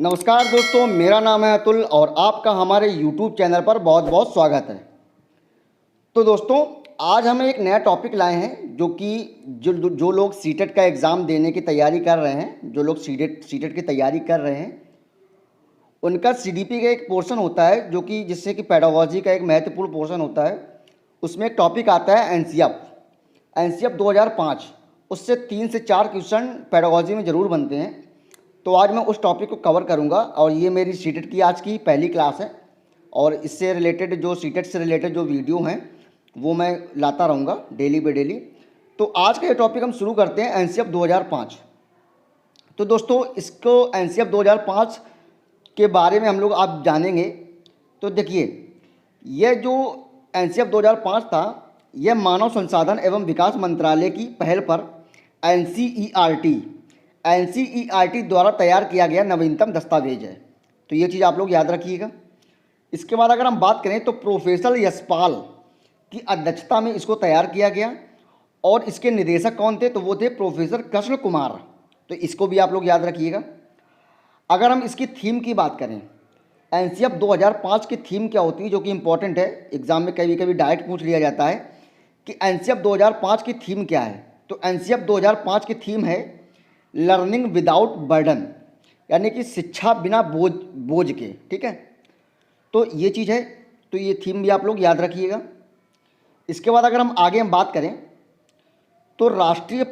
नमस्कार दोस्तों, मेरा नाम है अतुल और आपका हमारे YouTube चैनल पर बहुत बहुत स्वागत है। तो दोस्तों, आज हम एक नया टॉपिक लाए हैं जो कि जो लोग सीटेट का एग्ज़ाम देने की तैयारी कर रहे हैं, जो लोग सीटेट की तैयारी कर रहे हैं, उनका सीडीपी का एक पोर्शन होता है जो कि जिससे कि पेडागोजी का एक महत्वपूर्ण पोर्शन होता है। उसमें एक टॉपिक आता है एनसीएफ 2005। उससे 3 से 4 क्वेश्चन पेडागोजी में ज़रूर बनते हैं। तो आज मैं उस टॉपिक को कवर करूंगा और ये मेरी सीटेट की आज की पहली क्लास है और इससे रिलेटेड जो सीटेट से रिलेटेड जो वीडियो हैं वो मैं लाता रहूँगा डेली बाय डेली। तो आज का ये टॉपिक हम शुरू करते हैं एनसीएफ 2005। तो दोस्तों, इसको एनसीएफ 2005 के बारे में हम लोग आप जानेंगे। तो देखिए, यह जो एनसीएफ 2005 था, यह मानव संसाधन एवं विकास मंत्रालय की पहल पर एनसीईआरटी द्वारा तैयार किया गया नवीनतम दस्तावेज है। तो ये चीज़ आप लोग याद रखिएगा। इसके बाद अगर हम बात करें तो प्रोफेसर यशपाल की अध्यक्षता में इसको तैयार किया गया और इसके निदेशक कौन थे? तो वो थे प्रोफेसर कृष्ण कुमार। तो इसको भी आप लोग याद रखिएगा। अगर हम इसकी थीम की बात करें, एनसीएफ 2005 की थीम क्या होती है, जो कि इम्पोर्टेंट है, एग्जाम में कभी कभी डायरेक्ट पूछ लिया जाता है कि एनसीएफ 2005 की थीम क्या है। तो एनसीएफ 2005 की थीम है लर्निंग विदाउट बर्डन, यानी कि शिक्षा बिना बोझ के। ठीक है, तो ये चीज़ है। तो ये थीम भी आप लोग याद रखिएगा। इसके बाद अगर हम आगे बात करें तो राष्ट्रीय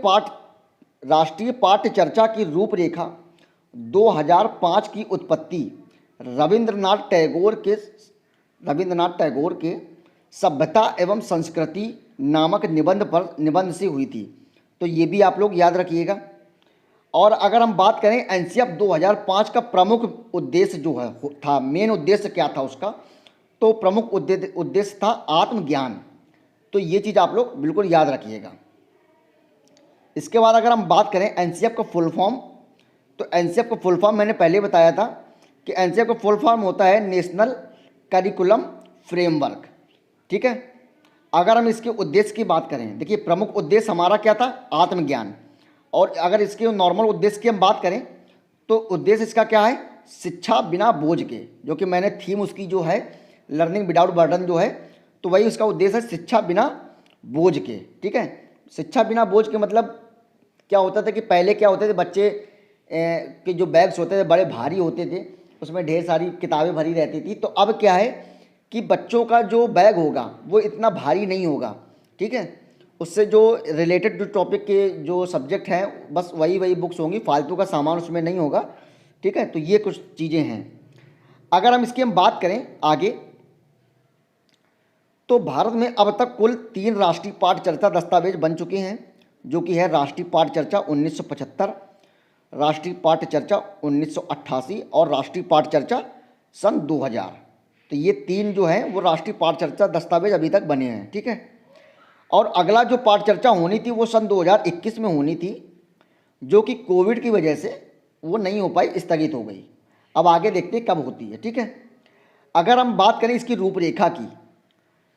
पाठ्य चर्चा की रूपरेखा 2005 की उत्पत्ति रविंद्रनाथ टैगोर के सभ्यता एवं संस्कृति नामक निबंध से हुई थी। तो ये भी आप लोग याद रखिएगा। और अगर हम बात करें एनसीएफ 2005 का प्रमुख उद्देश्य जो है था, मेन उद्देश्य क्या था उसका, तो प्रमुख उद्देश्य था आत्मज्ञान। तो ये चीज़ आप लोग बिल्कुल याद रखिएगा। इसके बाद अगर हम बात करें एनसीएफ का फुल फॉर्म, तो एनसीएफ का फुल फॉर्म मैंने पहले बताया था कि एनसीएफ का फुल फॉर्म होता है नेशनल करिकुलम फ्रेमवर्क। ठीक है, अगर हम इसके उद्देश्य की बात करें, देखिए प्रमुख उद्देश्य हमारा क्या था, आत्मज्ञान। और अगर इसके नॉर्मल उद्देश्य की हम बात करें तो उद्देश्य इसका क्या है, शिक्षा बिना बोझ के, जो कि मैंने थीम उसकी जो है लर्निंग विदाउट बर्डन जो है, तो वही उसका उद्देश्य है, शिक्षा बिना बोझ के। ठीक है, शिक्षा बिना बोझ के मतलब क्या होता था कि पहले क्या होते थे, बच्चे के जो बैग्स होते थे बड़े भारी होते थे, उसमें ढेर सारी किताबें भरी रहती थी। तो अब क्या है कि बच्चों का जो बैग होगा वो इतना भारी नहीं होगा। ठीक है, उससे जो रिलेटेड जो टॉपिक के जो सब्जेक्ट हैं बस वही बुक्स होंगी, फालतू का सामान उसमें नहीं होगा। ठीक है, तो ये कुछ चीज़ें हैं। अगर हम इसकी बात करें आगे, तो भारत में अब तक कुल 3 राष्ट्रीय पाठ्य चर्चा दस्तावेज बन चुके हैं, जो कि है राष्ट्रीय पाठ्य चर्चा 1975, राष्ट्रीय पाठ्य चर्चा 1988 और राष्ट्रीय पाठ्य चर्चा सन 2000। तो ये 3 जो हैं वो राष्ट्रीय पाठ्य चर्चा दस्तावेज अभी तक बने हैं। ठीक है, और अगला जो पाठ चर्चा होनी थी वो सन 2021 में होनी थी, जो कि कोविड की वजह से वो नहीं हो पाई, स्थगित हो गई। अब आगे देखते हैं कब होती है। ठीक है, अगर हम बात करें इसकी रूपरेखा की,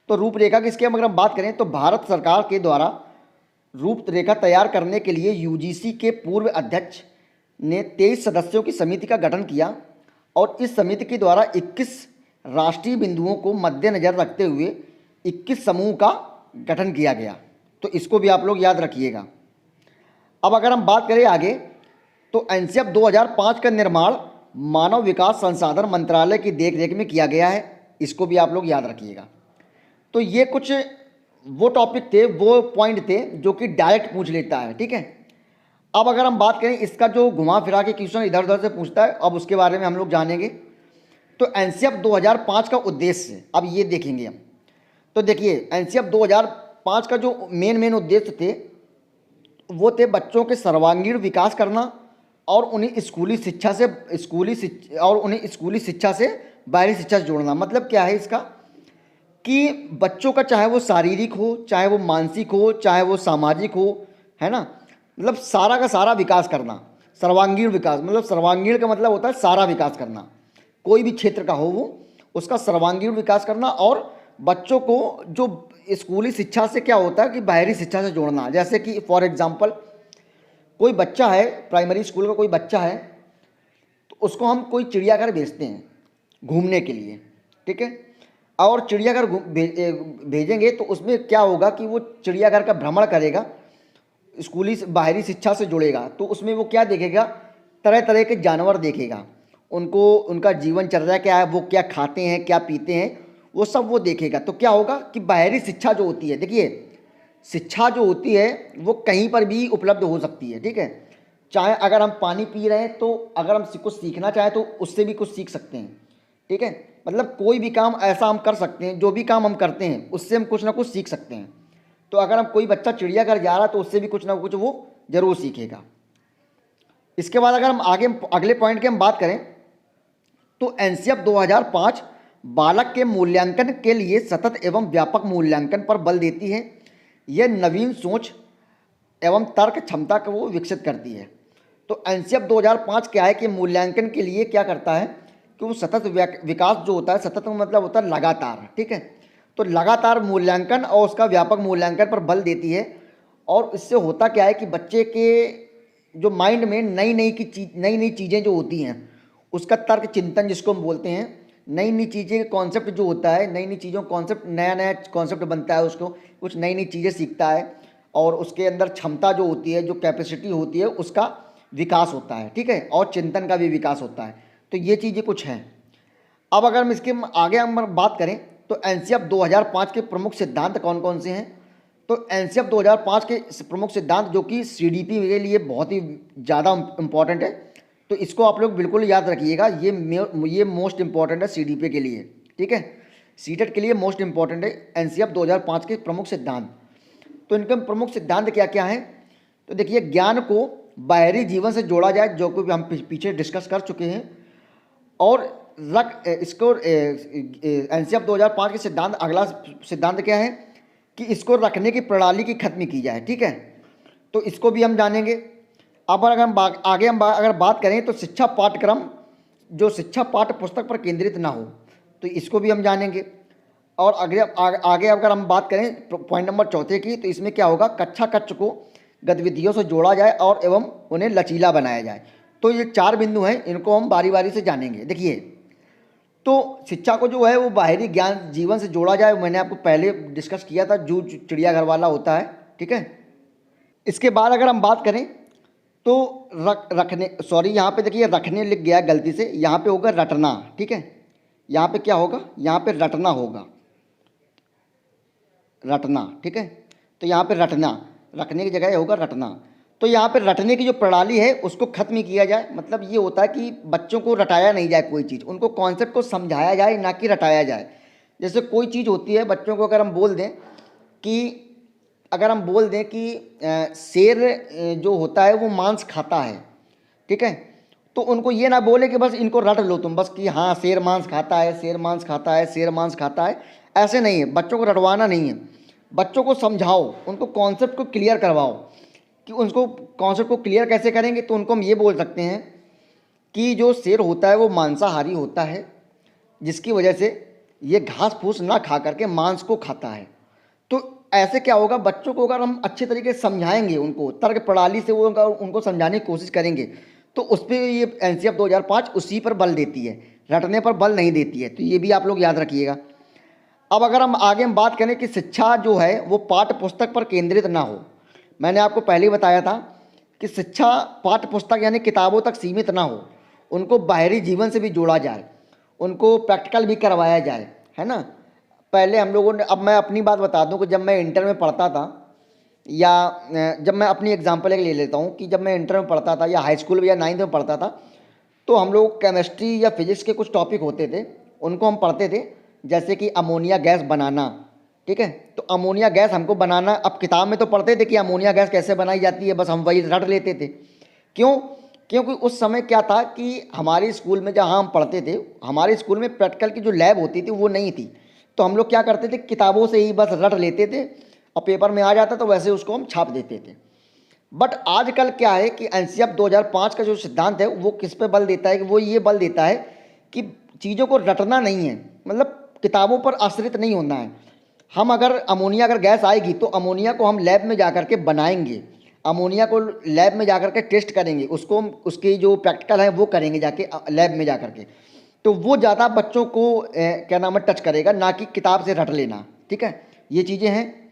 तो रूपरेखा की इसकी अगर हम बात करें तो भारत सरकार के द्वारा रूपरेखा तैयार करने के लिए यूजीसी के पूर्व अध्यक्ष ने 23 सदस्यों की समिति का गठन किया और इस समिति के द्वारा 21 राष्ट्रीय बिंदुओं को मद्देनजर रखते हुए 21 समूह का गठन किया गया। तो इसको भी आप लोग याद रखिएगा। अब अगर हम बात करें आगे, तो एनसीएफ 2005 का निर्माण मानव विकास संसाधन मंत्रालय की देखरेख में किया गया है। इसको भी आप लोग याद रखिएगा। तो ये कुछ वो टॉपिक थे, वो पॉइंट थे जो कि डायरेक्ट पूछ लेता है। ठीक है, अब अगर हम बात करें इसका जो घुमा फिरा के क्वेश्चन इधर उधर से पूछता है, अब उसके बारे में हम लोग जानेंगे। तो एनसीएफ 2005 का उद्देश्य अब ये देखेंगे हम। तो देखिए, एनसीएफ 2005 का जो मेन उद्देश्य थे वो थे बच्चों के सर्वांगीण विकास करना और उन्हें स्कूली शिक्षा से बाहरी शिक्षा से जोड़ना। मतलब क्या है इसका कि बच्चों का चाहे वो शारीरिक हो, चाहे वो मानसिक हो, चाहे वो सामाजिक हो, है ना, मतलब सारा का सारा विकास करना। सर्वांगीण विकास मतलब सर्वांगीण का मतलब होता है सारा विकास करना, कोई भी क्षेत्र का हो वो, उसका सर्वांगीण विकास करना। और बच्चों को जो स्कूली शिक्षा से क्या होता है कि बाहरी शिक्षा से जोड़ना। जैसे कि फॉर एग्जांपल कोई बच्चा है, प्राइमरी स्कूल का कोई बच्चा है, तो उसको हम कोई चिड़ियाघर भेजते हैं घूमने के लिए, ठीक है। और चिड़ियाघर भेजेंगे तो उसमें क्या होगा कि वो चिड़ियाघर का भ्रमण करेगा, स्कूली बाहरी शिक्षा से जुड़ेगा, तो उसमें वो क्या देखेगा, तरह तरह के जानवर देखेगा, उनको उनका जीवनचर्या क्या है, वो क्या खाते हैं क्या पीते हैं, वो सब वो देखेगा। तो क्या होगा कि बाहरी शिक्षा जो होती है, देखिए शिक्षा जो होती है वो कहीं पर भी उपलब्ध हो सकती है, ठीक है। चाहे अगर हम पानी पी रहे हैं तो अगर हम कुछ सीखना चाहें तो उससे भी कुछ सीख सकते हैं, ठीक है। मतलब कोई भी काम ऐसा हम कर सकते हैं, जो भी काम हम करते हैं उससे हम कुछ ना कुछ सीख सकते हैं। तो अगर हम कोई बच्चा चिड़ियाघर जा रहा है तो उससे भी कुछ ना कुछ वो जरूर सीखेगा। इसके बाद अगर हम आगे अगले पॉइंट की हम बात करें तो एनसीएफ 2005 बालक के मूल्यांकन के लिए सतत एवं व्यापक मूल्यांकन पर बल देती है। यह नवीन सोच एवं तर्क क्षमता को वो विकसित करती है। तो एनसीएफ 2005 क्या है कि मूल्यांकन के लिए क्या करता है कि वो सतत विकास जो होता है, सतत मतलब होता है लगातार, ठीक है। तो लगातार मूल्यांकन और उसका व्यापक मूल्यांकन पर बल देती है। और इससे होता क्या है कि बच्चे के जो माइंड में नई नई चीज़ें जो होती हैं, उसका तर्क चिंतन जिसको हम बोलते हैं, नई नई चीज़ें कॉन्सेप्ट जो होता है, नई नई चीज़ों कॉन्सेप्ट, नया नया कॉन्सेप्ट बनता है, उसको कुछ नई नई चीज़ें सीखता है और उसके अंदर क्षमता जो होती है, जो कैपेसिटी होती है, उसका विकास होता है, ठीक है। और चिंतन का भी विकास होता है। तो ये चीज़ें कुछ हैं। अब अगर हम इसके आगे हम बात करें तो एनसीएफ 2005 के प्रमुख सिद्धांत कौन कौन से हैं। तो एनसीएफ 2005 के प्रमुख सिद्धांत जो कि सीडीपी के लिए बहुत ही ज़्यादा इम्पॉर्टेंट है, तो इसको आप लोग बिल्कुल याद रखिएगा। ये मोस्ट इम्पॉर्टेंट है सीडीपी के लिए, ठीक है। सीटेट के लिए मोस्ट इम्पॉर्टेंट है एनसीएफ 2005 के प्रमुख सिद्धांत। तो इनके प्रमुख सिद्धांत क्या क्या हैं, तो देखिए ज्ञान को बाहरी जीवन से जोड़ा जाए, जो कि हम पीछे डिस्कस कर चुके हैं। और इसको एनसीएफ 2005 के सिद्धांत, अगला सिद्धांत क्या है कि इसको रखने की प्रणाली की खत्म की जाए, ठीक है। तो इसको भी हम जानेंगे। अब अगर हम आगे अगर बात करें तो शिक्षा पाठ्यक्रम, जो शिक्षा पाठ्य पुस्तक पर केंद्रित ना हो, तो इसको भी हम जानेंगे। और आगे अगर हम बात करें पॉइंट नंबर चौथे की, तो इसमें क्या होगा, कक्षा कक्ष को गतिविधियों से जोड़ा जाए और एवं उन्हें लचीला बनाया जाए। तो ये 4 बिंदु हैं, इनको हम बारी बारी से जानेंगे। देखिए, तो शिक्षा को जो है वो बाहरी ज्ञान जीवन से जोड़ा जाए, मैंने आपको पहले डिस्कस किया था, जो चिड़ियाघर वाला होता है, ठीक है। इसके बाद अगर हम बात करें तो यहाँ पे देखिए रखने लिख गया गलती से, यहाँ पे होगा रटना, ठीक है। यहाँ पे क्या होगा, यहाँ पे रटना होगा, रटना, ठीक है। तो यहाँ पे रटना, रखने की जगह होगा रटना। तो यहाँ पे रटने की जो प्रणाली है उसको खत्म किया जाए। मतलब ये होता है कि बच्चों को रटाया नहीं जाए कोई चीज़, उनको कॉन्सेप्ट को समझाया जाए, ना कि रटाया जाए। जैसे कोई चीज़ होती है, बच्चों को अगर हम बोल दें कि शेर जो होता है वो मांस खाता है, ठीक है। तो उनको ये ना बोले कि बस इनको रट लो तुम, बस कि हाँ शेर मांस खाता है, शेर मांस खाता है, शेर मांस खाता है। ऐसे नहीं है, बच्चों को रटवाना नहीं है, बच्चों को समझाओ, उनको कॉन्सेप्ट को क्लियर करवाओ। कि उनको कॉन्सेप्ट को क्लियर कैसे करेंगे, तो उनको हम ये बोल सकते हैं कि जो शेर होता है वो मांसाहारी होता है, जिसकी वजह से ये घास फूस ना खा करके मांस को खाता है। तो ऐसे क्या होगा, बच्चों को अगर हम अच्छे तरीके से समझाएंगे, उनको तर्क प्रणाली से वो उनको समझाने की कोशिश करेंगे, तो उस पर ये एनसीएफ 2005 उसी पर बल देती है, रटने पर बल नहीं देती है। तो ये भी आप लोग याद रखिएगा। अब अगर हम आगे हम बात करें कि शिक्षा जो है वो पाठ्य पुस्तक पर केंद्रित ना हो, मैंने आपको पहले ही बताया था कि शिक्षा पाठ्य पुस्तक यानी किताबों तक सीमित ना हो, उनको बाहरी जीवन से भी जोड़ा जाए, उनको प्रैक्टिकल भी करवाया जाए, है ना। पहले हम लोगों ने, अब मैं अपनी बात बता दूं कि जब मैं इंटर में पढ़ता था, या जब मैं अपनी एग्जांपल एक ले लेता हूं कि जब मैं इंटर में पढ़ता था या हाई स्कूल में या 9th में पढ़ता था, तो हम लोग केमिस्ट्री या फिजिक्स के कुछ टॉपिक होते थे, उनको हम पढ़ते थे। जैसे कि अमोनिया गैस बनाना, ठीक है। तो अमोनिया गैस हमको बनाना, अब किताब में तो पढ़ते थे कि अमोनिया गैस कैसे बनाई जाती है, बस हम वही रट लेते थे। क्यों? क्योंकि उस समय क्या था कि हमारे स्कूल में जहाँ हम पढ़ते थे, हमारे स्कूल में प्रैक्टिकल की जो लैब होती थी वो नहीं थी। तो हम लोग क्या करते थे, किताबों से ही बस रट लेते थे और पेपर में आ जाता तो वैसे उसको हम छाप देते थे। बट आजकल क्या है कि एनसीएफ 2005 का जो सिद्धांत है वो किस पे बल देता है, कि वो ये बल देता है कि चीज़ों को रटना नहीं है, मतलब किताबों पर आश्रित नहीं होना है। हम अगर अमोनिया अगर गैस आएगी तो अमोनिया को हम लैब में जा कर के बनाएंगे, अमोनिया को लैब में जाकर के टेस्ट करेंगे, उसको उसकी जो प्रैक्टिकल है वो करेंगे जाके लैब में जा करके, तो वो ज़्यादा बच्चों को क्या नाम है टच करेगा, ना कि किताब से रट लेना। ठीक है, ये चीज़ें हैं।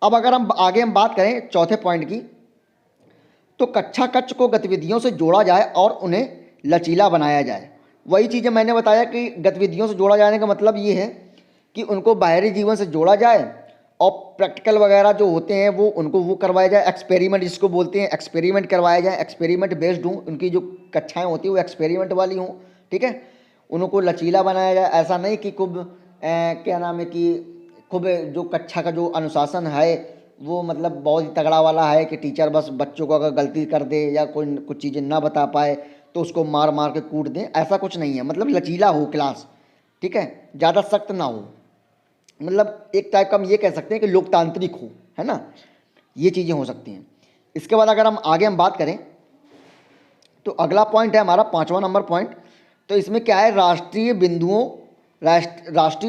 अब अगर हम आगे बात करें चौथे पॉइंट की, तो कक्षा कक्ष को गतिविधियों से जोड़ा जाए और उन्हें लचीला बनाया जाए। वही चीज़ें मैंने बताया कि गतिविधियों से जोड़ा जाने का मतलब ये है कि उनको बाहरी जीवन से जोड़ा जाए और प्रैक्टिकल वगैरह जो होते हैं वो उनको वो करवाया जाए, एक्सपेरिमेंट जिसको बोलते हैं एक्सपेरिमेंट करवाया जाए, एक्सपेरिमेंट बेस्ड हों, उनकी जो कक्षाएँ होती हैं वो एक्सपेरिमेंट वाली हों। ठीक है, उनको लचीला बनाया जाए, ऐसा नहीं कि खूब क्या नाम है कि खूब जो कक्षा का जो अनुशासन है वो मतलब बहुत ही तगड़ा वाला है कि टीचर बस बच्चों को अगर गलती कर दे या कोई कुछ चीज़ें ना बता पाए तो उसको मार मार के कूट दें, ऐसा कुछ नहीं है। मतलब लचीला हो क्लास, ठीक है, ज़्यादा सख्त ना हो, मतलब एक टाइप का हम ये कह सकते हैं कि लोकतांत्रिक हो, है ना, ये चीज़ें हो सकती हैं। इसके बाद अगर हम आगे बात करें तो अगला पॉइंट है हमारा 5वां नंबर पॉइंट। तो इसमें क्या है, राष्ट्रीय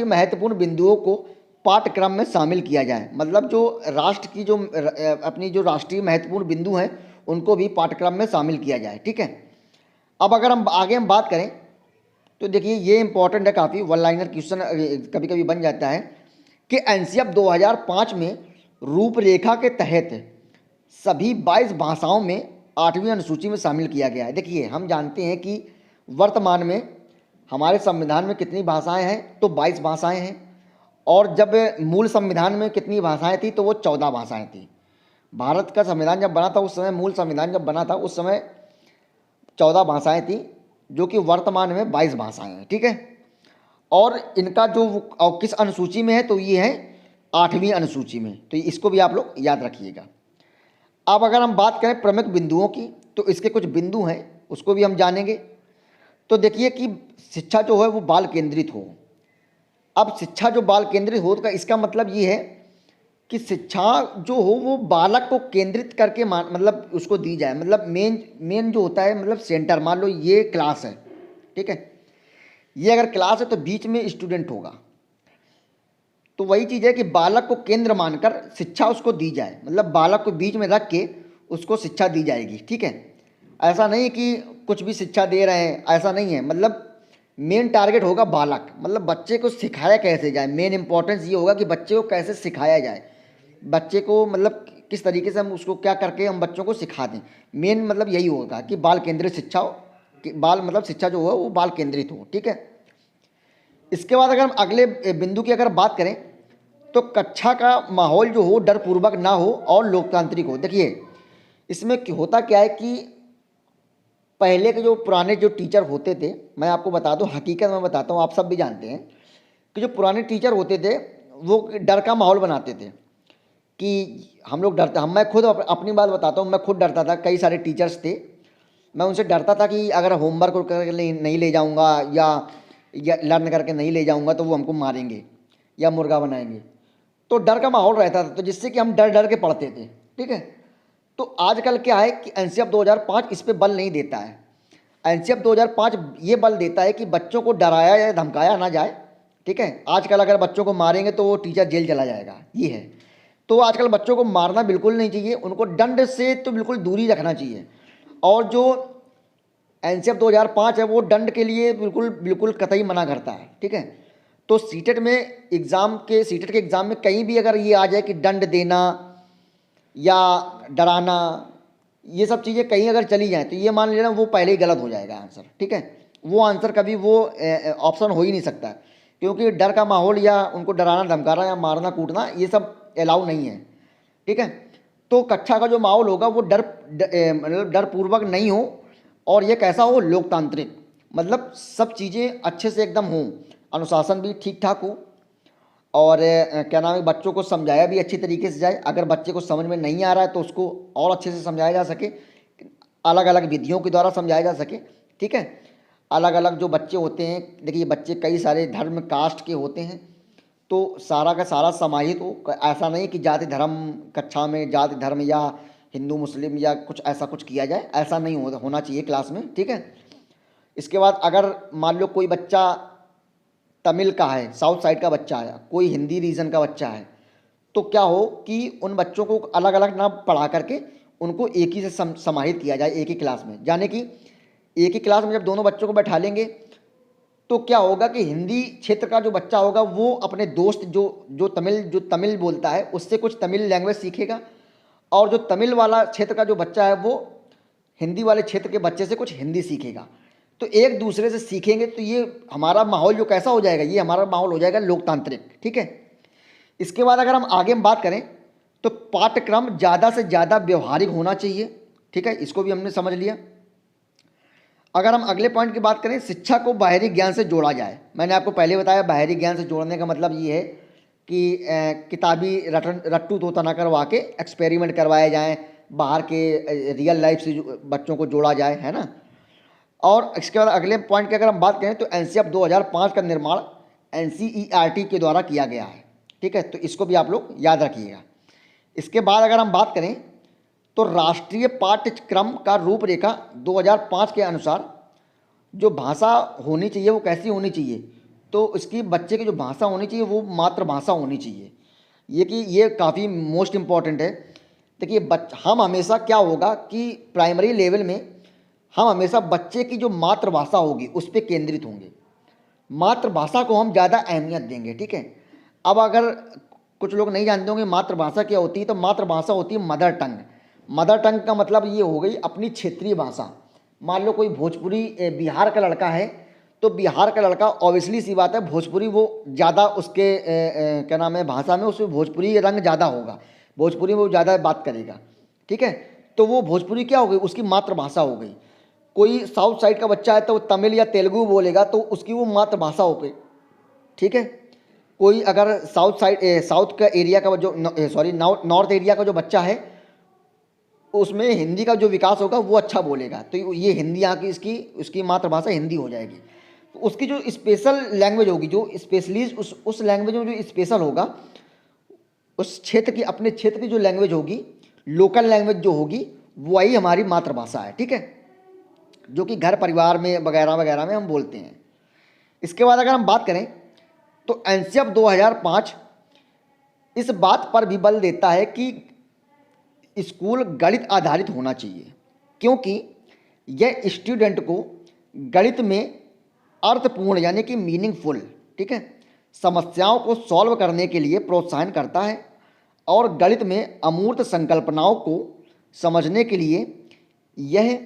महत्वपूर्ण बिंदुओं को पाठ्यक्रम में शामिल किया जाए। मतलब जो राष्ट्र की जो अपनी जो राष्ट्रीय महत्वपूर्ण बिंदु हैं उनको भी पाठ्यक्रम में शामिल किया जाए। ठीक है, अब अगर हम आगे बात करें तो देखिए ये इंपॉर्टेंट है काफ़ी, वन लाइनर क्वेश्चन कभी कभी बन जाता है कि एनसीएफ 2005 में रूपरेखा के तहत सभी 22 भाषाओं में 8वीं अनुसूची में शामिल किया गया है। देखिए हम जानते हैं कि वर्तमान में हमारे संविधान में कितनी भाषाएं हैं, तो 22 भाषाएं हैं, और जब मूल संविधान में कितनी भाषाएं थी तो वो 14 भाषाएं थी। भारत का संविधान जब बना था उस समय, मूल संविधान जब बना था उस समय 14 भाषाएं थी, जो कि वर्तमान में 22 भाषाएं हैं। ठीक है, और इनका जो और किस अनुसूची में है, तो ये है 8वीं अनुसूची में, तो इसको भी आप लोग याद रखिएगा। अब अगर हम बात करें प्रमुख बिंदुओं की, तो इसके कुछ बिंदु हैं उसको भी हम जानेंगे। तो देखिए कि शिक्षा जो है वो बाल केंद्रित हो। अब शिक्षा जो बाल केंद्रित हो, तो इसका मतलब ये है कि शिक्षा जो हो वो बालक को केंद्रित करके मतलब उसको दी जाए। मतलब मेन जो होता है, मतलब सेंटर, मान लो ये क्लास है, ठीक है, ये अगर क्लास है तो बीच में स्टूडेंट होगा, तो वही चीज़ है कि बालक को केंद्र मानकर शिक्षा उसको दी जाए। मतलब बालक को बीच में रख के उसको शिक्षा दी जाएगी। ठीक है, ऐसा नहीं कि कुछ भी शिक्षा दे रहे हैं, ऐसा नहीं है। मतलब मेन टारगेट होगा बालक, मतलब बच्चे को सिखाया कैसे जाए, मेन इंपॉर्टेंस ये होगा कि बच्चे को कैसे सिखाया जाए, बच्चे को मतलब किस तरीके से हम उसको क्या करके हम बच्चों को सिखा दें। मेन मतलब यही होगा कि बाल केंद्रित शिक्षा हो, कि बाल मतलब शिक्षा जो हो वो बाल केंद्रित हो। ठीक है, इसके बाद अगर हम अगले बिंदु की अगर बात करें तो कक्षा का माहौल जो हो डरपूर्वक ना हो और लोकतांत्रिक हो। देखिए इसमें होता क्या है कि पहले के जो पुराने जो टीचर होते थे, मैं आपको बता दूं, हकीकत में बताता हूँ, आप सब भी जानते हैं कि जो पुराने टीचर होते थे वो डर का माहौल बनाते थे कि हम लोग डरते, हम मैं खुद अपनी बात बताता हूँ, मैं खुद डरता था। कई सारे टीचर्स थे, मैं उनसे डरता था कि अगर होमवर्क करके नहीं ले जाऊँगा या लर्न करके नहीं ले जाऊँगा तो वो हमको मारेंगे या मुर्गा बनाएंगे। तो डर का माहौल रहता था, तो जिससे कि हम डर डर के पढ़ते थे। ठीक है, तो आजकल क्या है कि एनसीएफ 2005 इस पे बल नहीं देता है। एनसीएफ 2005 ये बल देता है कि बच्चों को डराया या धमकाया ना जाए। ठीक है, आजकल अगर बच्चों को मारेंगे तो वो टीचर जेल चला जाएगा, ये है। तो आजकल बच्चों को मारना बिल्कुल नहीं चाहिए, उनको दंड से तो बिल्कुल दूरी रखना चाहिए। और जो एनसीएफ 2005 है वो दंड के लिए बिल्कुल बिल्कुल कतई मना करता है। ठीक है, तो सीटेट के एग्ज़ाम में कहीं भी अगर ये आ जाए कि दंड देना या डराना, ये सब चीज़ें कहीं अगर चली जाएँ तो ये मान लेना वो पहले ही गलत हो जाएगा आंसर। ठीक है, वो आंसर कभी वो ऑप्शन हो ही नहीं सकता, क्योंकि डर का माहौल या उनको डराना धमकाना या मारना कूटना ये सब अलाउ नहीं है। ठीक है, तो कक्षा का जो माहौल होगा वो मतलब डरपूर्वक नहीं हो, और ये कैसा हो, लोकतांत्रिक, मतलब सब चीज़ें अच्छे से एकदम हों, अनुशासन भी ठीक ठाक हो, और क्या नाम है, बच्चों को समझाया भी अच्छी तरीके से जाए। अगर बच्चे को समझ में नहीं आ रहा है तो उसको और अच्छे से समझाया जा सके, अलग अलग विधियों के द्वारा समझाया जा सके। ठीक है, अलग अलग जो बच्चे होते हैं, देखिए बच्चे कई सारे धर्म कास्ट के होते हैं, तो सारा का सारा समाहित हो। ऐसा नहीं कि जाति धर्म कक्षा में जाति धर्म या हिंदू मुस्लिम या कुछ ऐसा कुछ किया जाए, ऐसा नहीं होना चाहिए क्लास में। ठीक है, इसके बाद अगर मान लो कोई बच्चा तमिल का है, साउथ साइड का बच्चा है, कोई हिंदी रीजन का बच्चा है, तो क्या हो कि उन बच्चों को अलग अलग ना पढ़ा करके उनको एक ही से समाहित किया जाए, एक ही क्लास में। यानी कि एक ही क्लास में जब दोनों बच्चों को बैठा लेंगे तो क्या होगा कि हिंदी क्षेत्र का जो बच्चा होगा वो अपने दोस्त जो तमिल बोलता है उससे कुछ तमिल लैंग्वेज सीखेगा, और जो तमिल वाला क्षेत्र का जो बच्चा है वो हिंदी वाले क्षेत्र के बच्चे से कुछ हिंदी सीखेगा। तो एक दूसरे से सीखेंगे तो ये हमारा माहौल जो कैसा हो जाएगा, ये हमारा माहौल हो जाएगा लोकतांत्रिक। ठीक है। इसके बाद अगर हम आगे हम बात करें तो पाठ्यक्रम ज़्यादा से ज़्यादा व्यवहारिक होना चाहिए। ठीक है, इसको भी हमने समझ लिया। अगर हम अगले पॉइंट की बात करें, शिक्षा को बाहरी ज्ञान से जोड़ा जाए। मैंने आपको पहले बताया बाहरी ज्ञान से जोड़ने का मतलब ये है कि किताबी रट्टू तोता ना करवा के एक्सपेरिमेंट करवाए जाएं, बाहर के रियल लाइफ से बच्चों को जोड़ा जाए, है ना। और इसके बाद अगले पॉइंट की अगर हम बात करें तो एनसीईआरटी 2005 का निर्माण एनसीईआरटी के द्वारा किया गया है। ठीक है, तो इसको भी आप लोग याद रखिएगा। इसके बाद अगर हम बात करें तो राष्ट्रीय पाठ्यक्रम का रूपरेखा 2005 के अनुसार जो भाषा होनी चाहिए वो कैसी होनी चाहिए, तो इसकी बच्चे की जो भाषा होनी चाहिए वो मातृभाषा होनी चाहिए। ये काफ़ी मोस्ट इम्पॉर्टेंट है। देखिए हम हमेशा क्या होगा कि प्राइमरी लेवल में हम हमेशा बच्चे की जो मातृभाषा होगी उस पर केंद्रित होंगे, मातृभाषा को हम ज़्यादा अहमियत देंगे। ठीक है। अब अगर कुछ लोग नहीं जानते होंगे मातृभाषा क्या होती है, तो मातृभाषा होती है मदर टंग। मदर टंग का मतलब ये हो गई अपनी क्षेत्रीय भाषा। मान लो कोई भोजपुरी बिहार का लड़का है तो बिहार का लड़का ऑब्वियसली सी बात है भोजपुरी वो ज़्यादा उसके क्या नाम है भाषा में उसमें भोजपुरी रंग ज़्यादा होगा, भोजपुरी में वो ज़्यादा बात करेगा। ठीक है, तो वो भोजपुरी क्या हो गई, उसकी मातृभाषा हो गई। कोई साउथ साइड का बच्चा है तो वो तमिल या तेलुगु बोलेगा तो उसकी वो मातृभाषा हो गई। ठीक है, कोई अगर साउथ का एरिया का जो नॉर्थ एरिया का जो बच्चा है उसमें हिंदी का जो विकास होगा वो अच्छा बोलेगा, तो ये हिंदी यहाँ की उसकी मातृभाषा हिंदी हो जाएगी। तो उसकी जो स्पेशल लैंग्वेज होगी, जो स्पेशलिस्ट उस लैंग्वेज में जो स्पेशल होगा, उस क्षेत्र की अपने क्षेत्र की जो लैंग्वेज होगी, लोकल लैंग्वेज जो होगी वही हमारी मातृभाषा है। ठीक है, जो कि घर परिवार में वगैरह वगैरह में हम बोलते हैं। इसके बाद अगर हम बात करें तो एनसीईआरटी 2005 इस बात पर भी बल देता है कि स्कूल गणित आधारित होना चाहिए, क्योंकि यह स्टूडेंट को गणित में अर्थपूर्ण यानी कि मीनिंगफुल, ठीक है, समस्याओं को सॉल्व करने के लिए प्रोत्साहन करता है, और गणित में अमूर्त संकल्पनाओं को समझने के लिए यह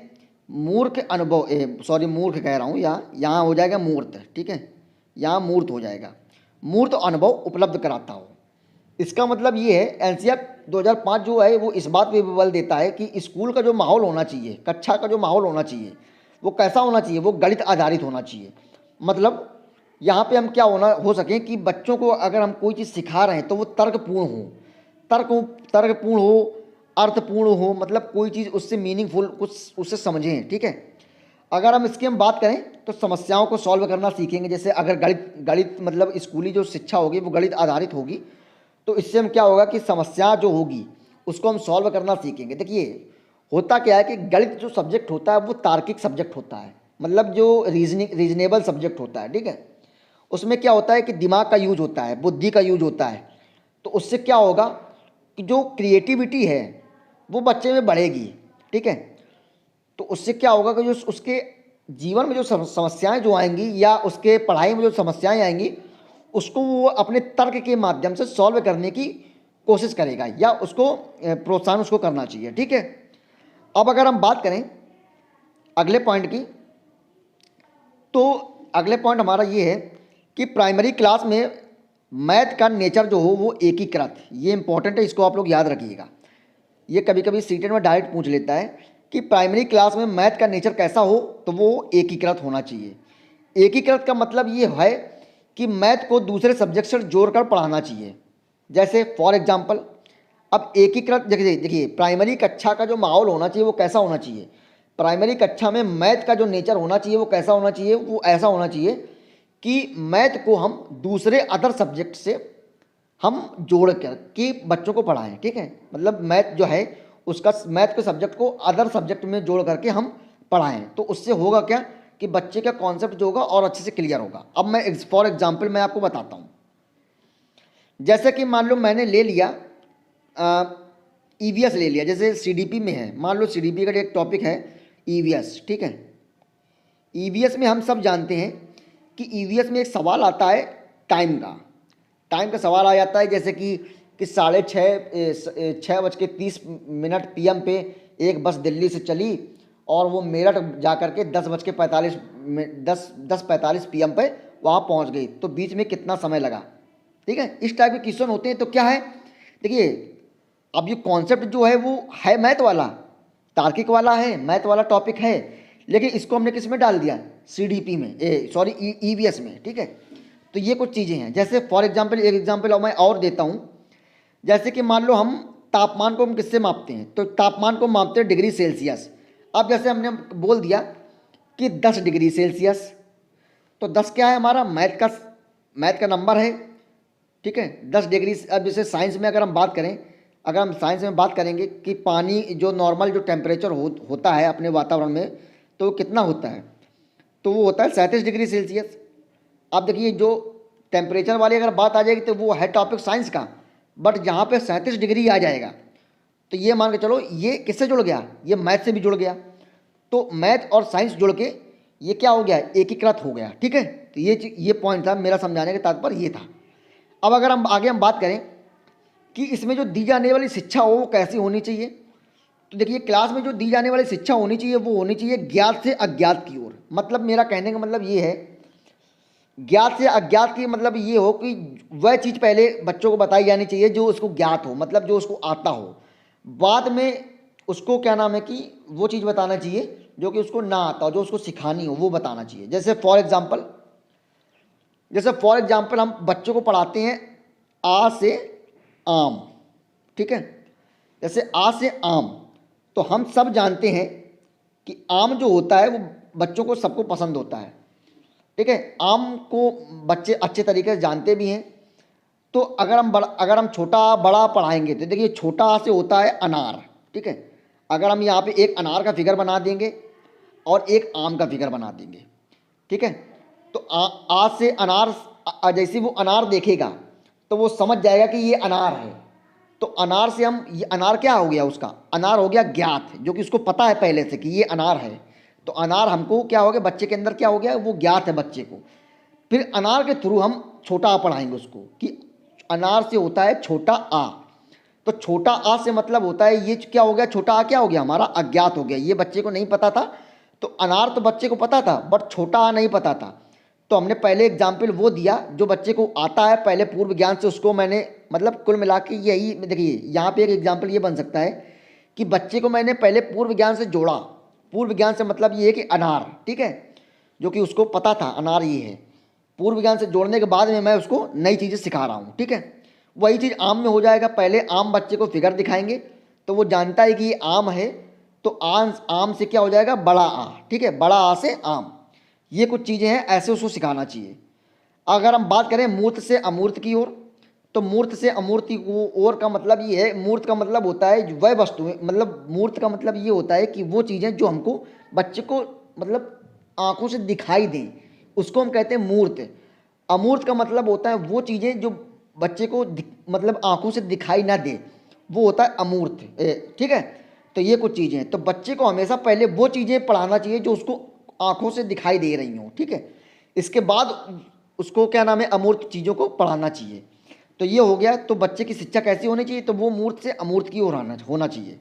मूर्ख कह रहा हूँ, यहाँ हो जाएगा मूर्त। ठीक है, यहाँ मूर्त हो जाएगा, मूर्त अनुभव उपलब्ध कराता हो। इसका मतलब ये है एनसीईआरटी 2005 जो है वो इस बात पे भी बल देता है कि स्कूल का जो माहौल होना चाहिए, कक्षा का जो माहौल होना चाहिए वो कैसा होना चाहिए, वो गणित आधारित होना चाहिए। मतलब यहाँ पे हम क्या हो सकें कि बच्चों को अगर हम कोई चीज़ सिखा रहे हैं तो वो तर्कपूर्ण हो, अर्थपूर्ण हो, मतलब कोई चीज़ उससे मीनिंगफुल कुछ उससे समझें। ठीक है, अगर हम इसकी बात करें तो समस्याओं को सॉल्व करना सीखेंगे। जैसे अगर गणित मतलब स्कूली जो शिक्षा होगी वो गणित आधारित होगी तो इससे हम क्या होगा कि समस्या जो होगी उसको हम सॉल्व करना सीखेंगे। देखिए होता क्या है कि गणित जो सब्जेक्ट होता है वो तार्किक सब्जेक्ट होता है, मतलब जो रीजनेबल सब्जेक्ट होता है। ठीक है, उसमें क्या होता है कि दिमाग का यूज होता है, बुद्धि का यूज होता है। तो उससे क्या होगा कि जो क्रिएटिविटी है वो बच्चे में बढ़ेगी। ठीक है, तो उससे क्या होगा कि जो उसके जीवन में जो समस्याएं जो आएंगी या उसके पढ़ाई में जो समस्याएं आएंगी उसको वो अपने तर्क के माध्यम से सॉल्व करने की कोशिश करेगा, या उसको प्रोत्साहन उसको करना चाहिए। ठीक है, अब अगर हम बात करें अगले पॉइंट की, तो अगले पॉइंट हमारा ये है कि प्राइमरी क्लास में मैथ का नेचर जो हो वो एकीकृत, ये इंपॉर्टेंट है, इसको आप लोग याद रखिएगा। ये कभी कभी सीटेट में डायरेक्ट पूछ लेता है कि प्राइमरी क्लास में मैथ का नेचर कैसा हो, तो वो एकीकृत होना चाहिए। एकीकृत का मतलब ये है कि मैथ को दूसरे सब्जेक्ट से जोड़कर पढ़ाना चाहिए। जैसे फॉर एग्जांपल अब एकीकृत देखिए प्राइमरी कक्षा का जो माहौल होना चाहिए वो कैसा होना चाहिए, प्राइमरी कक्षा में मैथ का जो नेचर होना चाहिए वो कैसा होना चाहिए, वो ऐसा होना चाहिए कि मैथ को हम दूसरे अदर सब्जेक्ट से हम जोड़ कर के बच्चों को पढ़ाएं। ठीक है, मतलब मैथ जो है उसका मैथ के सब्जेक्ट को अदर सब्जेक्ट में जोड़ करके हम पढ़ाएं, तो उससे होगा क्या कि बच्चे का कॉन्सेप्ट जो होगा और अच्छे से क्लियर होगा। अब मैं फॉर एग्जांपल मैं आपको बताता हूँ। जैसे कि मान लो मैंने ले लिया ईवीएस ले लिया, जैसे सीडीपी में है, मान लो सीडीपी का एक टॉपिक है ईवीएस, ठीक है। ईवीएस में हम सब जानते हैं कि ईवीएस में एक सवाल आता है टाइम का सवाल आ जाता है, जैसे कि 6:30 PM पे एक बस दिल्ली से चली और वो मेरठ जा कर के 10:45 PM पे वहाँ पहुँच गई, तो बीच में कितना समय लगा, ठीक है। इस टाइप के क्वेश्चन होते हैं। तो क्या है, देखिए अब ये कॉन्सेप्ट जो है वो है मैथ वाला, तार्किक वाला है, मैथ वाला टॉपिक है, लेकिन इसको हमने किस में डाल दिया, सीडीपी में, ईवीएस में, ठीक है। तो ये कुछ चीज़ें हैं। जैसे फॉर एग्जांपल एक एग्जांपल मैं और देता हूँ, जैसे कि मान लो हम तापमान को हम किससे मापते हैं, तो तापमान को मापते हैं डिग्री सेल्सियस। अब जैसे हमने बोल दिया कि 10 डिग्री सेल्सियस, तो 10 क्या है हमारा, मैथ का नंबर है, ठीक है, 10 डिग्री। अब जैसे साइंस में अगर हम बात करें, अगर हम साइंस में बात करेंगे कि पानी जो नॉर्मल जो टेम्परेचर होता है अपने वातावरण में, तो वो कितना होता है, तो वो होता है 37 डिग्री सेल्सियस। अब देखिए जो टेम्परेचर वाली अगर बात आ जाएगी तो वो है टॉपिक साइंस का, बट जहाँ पे 37 डिग्री आ जाएगा तो ये मान के चलो ये किससे जुड़ गया, ये मैथ से भी जुड़ गया। तो मैथ और साइंस जुड़ के ये क्या हो गया, एकीकृत हो गया, ठीक है। तो ये पॉइंट था मेरा समझाने का तात्पर्य ये था। अब अगर हम आगे बात करें कि इसमें जो दी जाने वाली शिक्षा हो वो कैसी होनी चाहिए, तो देखिए क्लास में जो दी जाने वाली शिक्षा होनी चाहिए वो होनी चाहिए ज्ञात से अज्ञात की ओर। मतलब मेरा कहने का मतलब ये है, ज्ञात से अज्ञात की मतलब ये हो कि वह चीज़ पहले बच्चों को बताई जानी चाहिए जो उसको ज्ञात हो, मतलब जो उसको आता हो, बाद में उसको क्या नाम है कि वो चीज़ बताना चाहिए जो कि उसको ना आता हो, जो उसको सिखानी हो वो बताना चाहिए। जैसे फॉर एग्जाम्पल हम बच्चों को पढ़ाते हैं आ से आम, ठीक है। जैसे आ से आम, तो हम सब जानते हैं कि आम जो होता है वो बच्चों को सबको पसंद होता है, ठीक है। आम को बच्चे अच्छे तरीके से जानते भी हैं। तो अगर हम छोटा बड़ा पढ़ाएंगे तो देखिए छोटा आ से होता है अनार, ठीक है। अगर हम यहाँ पे एक अनार का फिगर बना देंगे और एक आम का फिगर बना देंगे, ठीक है, तो आ से अनार, जैसे वो अनार देखेगा तो वो समझ जाएगा कि ये अनार है। तो अनार से हम, ये अनार क्या हो गया, उसका अनार हो गया ज्ञात, जो कि उसको पता है पहले से कि ये अनार है। तो अनार हमको क्या हो गया, बच्चे के अंदर क्या हो गया, वो ज्ञात है बच्चे को। फिर अनार के थ्रू हम छोटा आ पढ़ाएंगे उसको कि अनार से होता है छोटा आ। तो छोटा आ से मतलब होता है ये क्या हो गया, छोटा आ क्या हो गया हमारा, अज्ञात हो गया, ये बच्चे को नहीं पता था। तो अनार तो बच्चे को पता था बट छोटा आ नहीं पता था। तो हमने पहले एग्जाम्पल वो दिया जो बच्चे को आता है पहले पूर्व ज्ञान से, उसको मैंने मतलब कुल मिला के यही, देखिए यहाँ पे एक एग्जाम्पल ये बन सकता है कि बच्चे को मैंने पहले पूर्व ज्ञान से जोड़ा। पूर्व ज्ञान से मतलब ये है कि अनार, ठीक है, जो कि उसको पता था अनार ये है। पूर्व ज्ञान से जोड़ने के बाद में मैं उसको नई चीज़ें सिखा रहा हूँ, ठीक है। वही चीज़ आम में हो जाएगा, पहले आम बच्चे को फिगर दिखाएंगे तो वो जानता है कि ये आम है, तो आम से क्या हो जाएगा, बड़ा आ, ठीक है, बड़ा आ से आम। ये कुछ चीज़ें हैं, ऐसे उसको सिखाना चाहिए। अगर हम बात करें मूर्त से अमूर्त की ओर, तो मूर्त से अमूर्त की ओर का मतलब ये है, मूर्त का मतलब होता है वह वस्तुएं, मतलब मूर्त का मतलब ये होता है कि वो चीज़ें जो हमको बच्चे को मतलब आंखों से दिखाई दें, उसको हम कहते हैं मूर्त। अमूर्त का मतलब होता है वो चीज़ें जो बच्चे को मतलब आंखों से दिखाई ना दे, वो होता है अमूर्त, ठीक है। तो ये कुछ चीज़ें हैं। तो बच्चे को हमेशा पहले वो चीज़ें पढ़ाना चाहिए जो उसको आंखों से दिखाई दे रही हों, ठीक है। इसके बाद उसको क्या नाम है, अमूर्त चीज़ों को पढ़ाना चाहिए। तो ये हो गया। तो बच्चे की शिक्षा कैसी होनी चाहिए, तो वो मूर्त से अमूर्त की ओर होना चाहिए।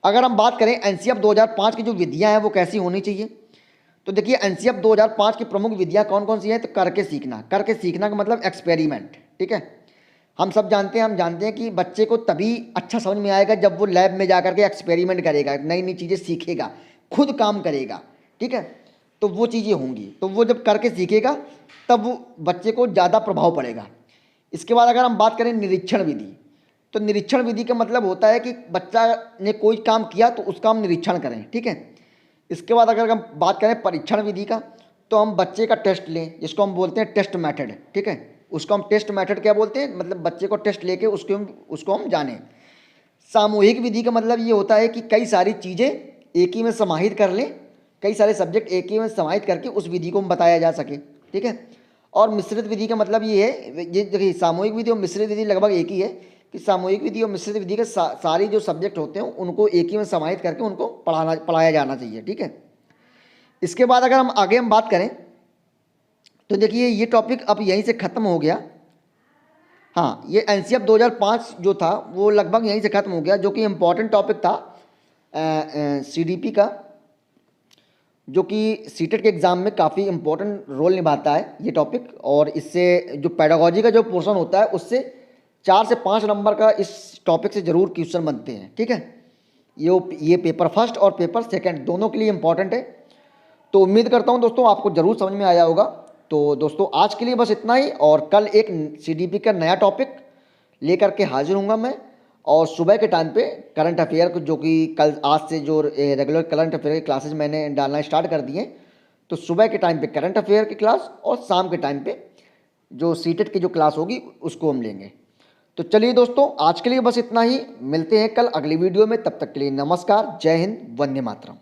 अगर हम बात करें एनसीएफ 2005 की जो विधियाँ हैं वो कैसी होनी चाहिए, तो देखिए एनसीएफ 2005 की प्रमुख विधियाँ कौन कौन सी हैं, तो करके सीखना का मतलब एक्सपेरिमेंट, ठीक है। हम सब जानते हैं कि बच्चे को तभी अच्छा समझ में आएगा जब वो लैब में जा कर के एक्सपेरिमेंट करेगा, नई नई चीज़ें सीखेगा, खुद काम करेगा, ठीक है। तो वो चीज़ें होंगी, तो वो जब करके सीखेगा तब वो बच्चे को ज़्यादा प्रभाव पड़ेगा। इसके बाद अगर हम बात करें निरीक्षण विधि, तो निरीक्षण विधि का मतलब होता है कि बच्चा ने कोई काम किया तो उसका हम निरीक्षण करें, ठीक है। इसके बाद अगर हम बात करें परीक्षण विधि का, तो हम बच्चे का टेस्ट लें, जिसको हम बोलते हैं टेस्ट मेथड, ठीक है। उसको हम टेस्ट मेथड क्या बोलते हैं, मतलब बच्चे को टेस्ट लेके उसको हम जानें। सामूहिक विधि का मतलब ये होता है कि कई सारी चीज़ें एक ही में समाहित कर लें, कई सारे सब्जेक्ट एक ही में समाहित करके उस विधि को बताया जा सके, ठीक है। और मिश्रित विधि का मतलब ये है, ये देखिए सामूहिक विधि और मिश्रित विधि लगभग एक ही है कि सामूहिक विधि और मिश्रित विधि के सारी जो सब्जेक्ट होते हैं उनको एक ही में समाहित करके उनको पढ़ाया जाना चाहिए। ठीक है, इसके बाद अगर हम आगे बात करें तो देखिए ये टॉपिक अब यहीं से ख़त्म हो गया। हाँ, ये एनसीएफ 2005 जो था वो लगभग यहीं से ख़त्म हो गया, जो कि इम्पॉर्टेंट टॉपिक था सीडीपी का, जो कि सीटेट के एग्ज़ाम में काफ़ी इम्पोर्टेंट रोल निभाता है ये टॉपिक। और इससे जो पेडागोजी का जो पोर्शन होता है उससे 4 से 5 नंबर का इस टॉपिक से ज़रूर क्वेश्चन बनते हैं। ठीक है, ये पेपर फर्स्ट और पेपर सेकंड दोनों के लिए इम्पॉर्टेंट है। तो उम्मीद करता हूँ दोस्तों आपको ज़रूर समझ में आया होगा। तो दोस्तों आज के लिए बस इतना ही, और कल एक सीडीपी का नया टॉपिक लेकर के हाजिर हूँगा मैं। और सुबह के टाइम पे करंट अफेयर को, जो कि कल आज से जो रेगुलर करंट अफेयर की क्लासेज मैंने डालना स्टार्ट कर दिए, तो सुबह के टाइम पे करंट अफेयर की क्लास और शाम के टाइम पे जो सीटेट की जो क्लास होगी उसको हम लेंगे। तो चलिए दोस्तों आज के लिए बस इतना ही, मिलते हैं कल अगली वीडियो में। तब तक के लिए नमस्कार, जय हिंद, वंदे मातरम।